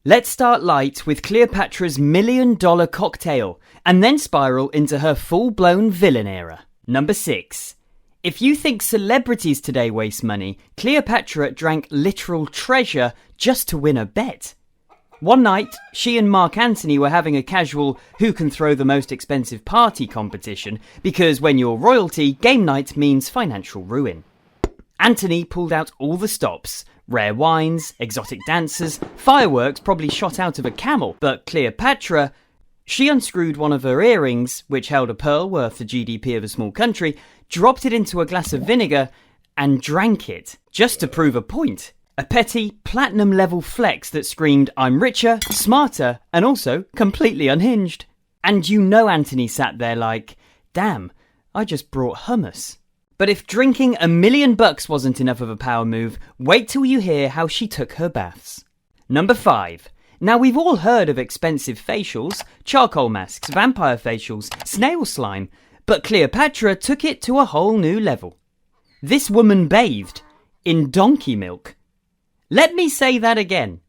Let's start light with Cleopatra's $1,000,000 cocktail and then spiral into her full-blown villain era. Number 6. If you think celebrities today waste money, Cleopatra drank literal treasure just to win a bet. One night, she and Mark Antony were having a casual who can throw the most expensive party competition because when you're royalty, game night means financial ruin. Antony pulled out all the stops. Rare wines, exotic dancers, fireworks probably shot out of a camel, but Cleopatra, she unscrewed one of her earrings, which held a pearl worth the GDP of a small country, dropped it into a glass of vinegar, and drank it, just to prove a point. A petty, platinum-level flex that screamed, "I'm richer, smarter, and also completely unhinged." And you know Antony sat there like, damn, I just brought hummus. But if drinking $1,000,000 wasn't enough of a power move, wait till you hear how she took her baths. Number 5. Now we've all heard of expensive facials, charcoal masks, vampire facials, snail slime, but Cleopatra took it to a whole new level. This woman bathed in donkey milk. Let me say that again.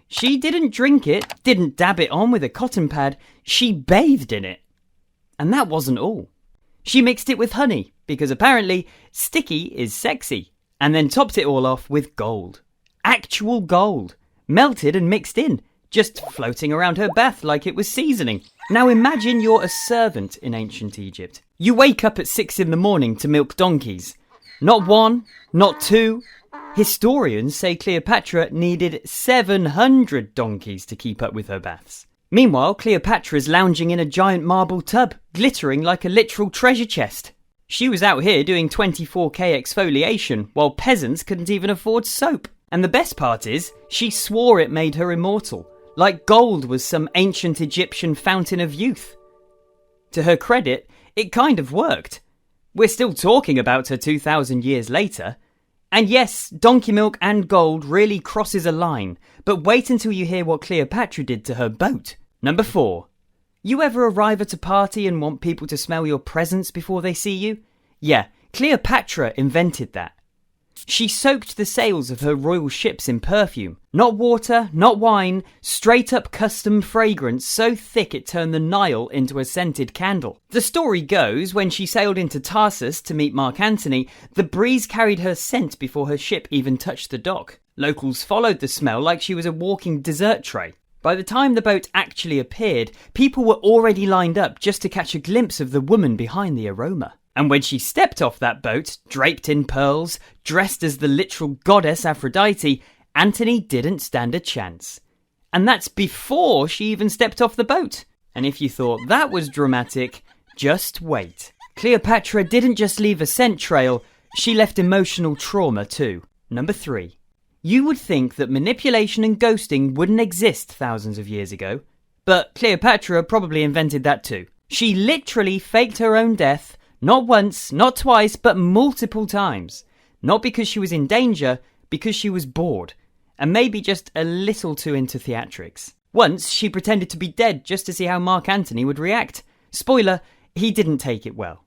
She didn't drink it, didn't dab it on with a cotton pad, she bathed in it. And that wasn't all. She mixed it with honey, because apparently sticky is sexy, and then topped it all off with gold. Actual gold. Melted and mixed in, just floating around her bath like it was seasoning. Now imagine you're a servant in ancient Egypt. You wake up at 6 in the morning to milk donkeys. Not one, not two. Historians say Cleopatra needed 700 donkeys to keep up with her baths. Meanwhile, Cleopatra's lounging in a giant marble tub, glittering like a literal treasure chest. She was out here doing 24K exfoliation, while peasants couldn't even afford soap. And the best part is, she swore it made her immortal, like gold was some ancient Egyptian fountain of youth. To her credit, it kind of worked. We're still talking about her 2,000 years later. And yes, donkey milk and gold really crosses a line, but wait until you hear what Cleopatra did to her boat. Number 4. You ever arrive at a party and want people to smell your presents before they see you? Yeah, Cleopatra invented that. She soaked the sails of her royal ships in perfume. Not water, not wine, straight up custom fragrance so thick it turned the Nile into a scented candle. The story goes, when she sailed into Tarsus to meet Mark Antony, the breeze carried her scent before her ship even touched the dock. Locals followed the smell like she was a walking dessert tray. By the time the boat actually appeared, people were already lined up just to catch a glimpse of the woman behind the aroma. And when she stepped off that boat, draped in pearls, dressed as the literal goddess Aphrodite, Antony didn't stand a chance. And that's before she even stepped off the boat. And if you thought that was dramatic, just wait. Cleopatra didn't just leave a scent trail, she left emotional trauma too. Number 3. You would think that manipulation and ghosting wouldn't exist thousands of years ago, but Cleopatra probably invented that too. She literally faked her own death, not once, not twice, but multiple times. Not because she was in danger, because she was bored, and maybe just a little too into theatrics. Once, she pretended to be dead just to see how Mark Antony would react. Spoiler, he didn't take it well.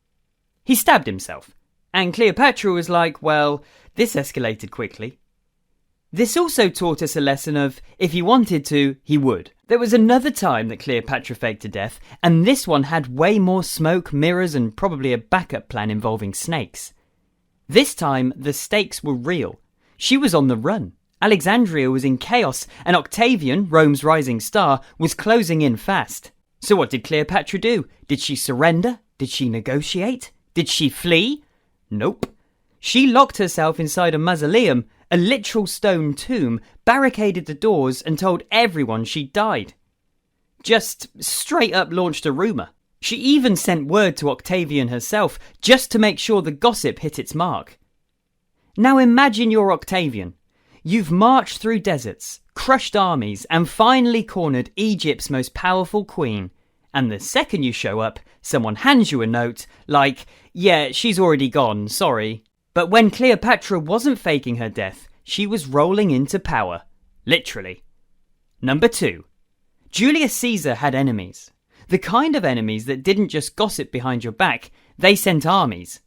He stabbed himself, and Cleopatra was like, well, this escalated quickly. This also taught us a lesson of, if he wanted to, he would. There was another time that Cleopatra faked a death, and this one had way more smoke, mirrors, and probably a backup plan involving snakes. This time, the stakes were real. She was on the run. Alexandria was in chaos, and Octavian, Rome's rising star, was closing in fast. So what did Cleopatra do? Did she surrender? Did she negotiate? Did she flee? Nope. She locked herself inside a mausoleum, a literal stone tomb, barricaded the doors and told everyone she'd died. Just straight up launched a rumour. She even sent word to Octavian herself just to make sure the gossip hit its mark. Now imagine you're Octavian. You've marched through deserts, crushed armies, and finally cornered Egypt's most powerful queen. And the second you show up, someone hands you a note like, yeah, she's already gone, sorry. But when Cleopatra wasn't faking her death, she was rolling into power. Literally. Number 2. Julius Caesar had enemies. The kind of enemies that didn't just gossip behind your back, they sent armies.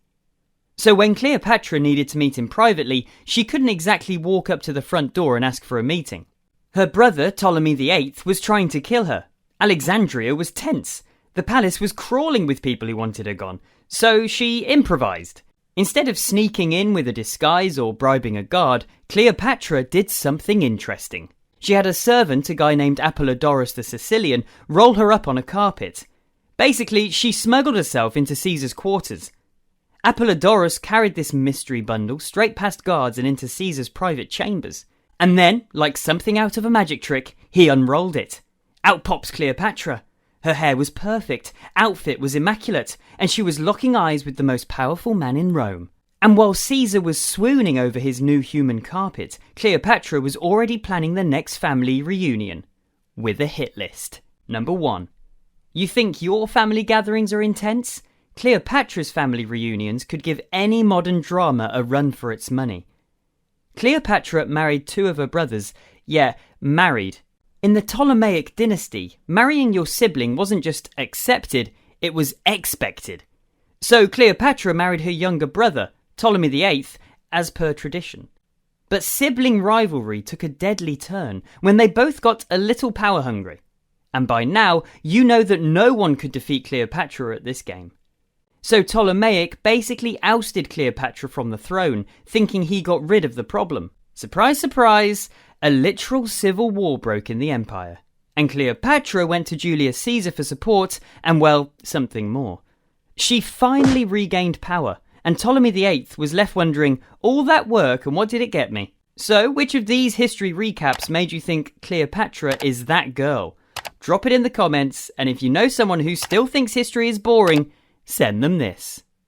So when Cleopatra needed to meet him privately, she couldn't exactly walk up to the front door and ask for a meeting. Her brother, Ptolemy VIII, was trying to kill her. Alexandria was tense. The palace was crawling with people who wanted her gone, so she improvised. Instead of sneaking in with a disguise or bribing a guard, Cleopatra did something interesting. She had a servant, a guy named Apollodorus the Sicilian, roll her up on a carpet. Basically, she smuggled herself into Caesar's quarters. Apollodorus carried this mystery bundle straight past guards and into Caesar's private chambers. And then, like something out of a magic trick, he unrolled it. Out pops Cleopatra. Her hair was perfect, outfit was immaculate, and she was locking eyes with the most powerful man in Rome. And while Caesar was swooning over his new human carpet, Cleopatra was already planning the next family reunion. With a hit list. Number 1. You think your family gatherings are intense? Cleopatra's family reunions could give any modern drama a run for its money. Cleopatra married 2 of her brothers. Yeah, married. In the Ptolemaic dynasty, marrying your sibling wasn't just accepted, it was expected. So Cleopatra married her younger brother, Ptolemy VIII, as per tradition. But sibling rivalry took a deadly turn when they both got a little power hungry. And by now, you know that no one could defeat Cleopatra at this game. So Ptolemaic basically ousted Cleopatra from the throne, thinking he got rid of the problem. Surprise, surprise, a literal civil war broke in the empire. And Cleopatra went to Julius Caesar for support and, well, something more. She finally regained power, and Ptolemy VIII was left wondering, all that work and what did it get me? So, which of these history recaps made you think Cleopatra is that girl? Drop it in the comments, and if you know someone who still thinks history is boring, send them this.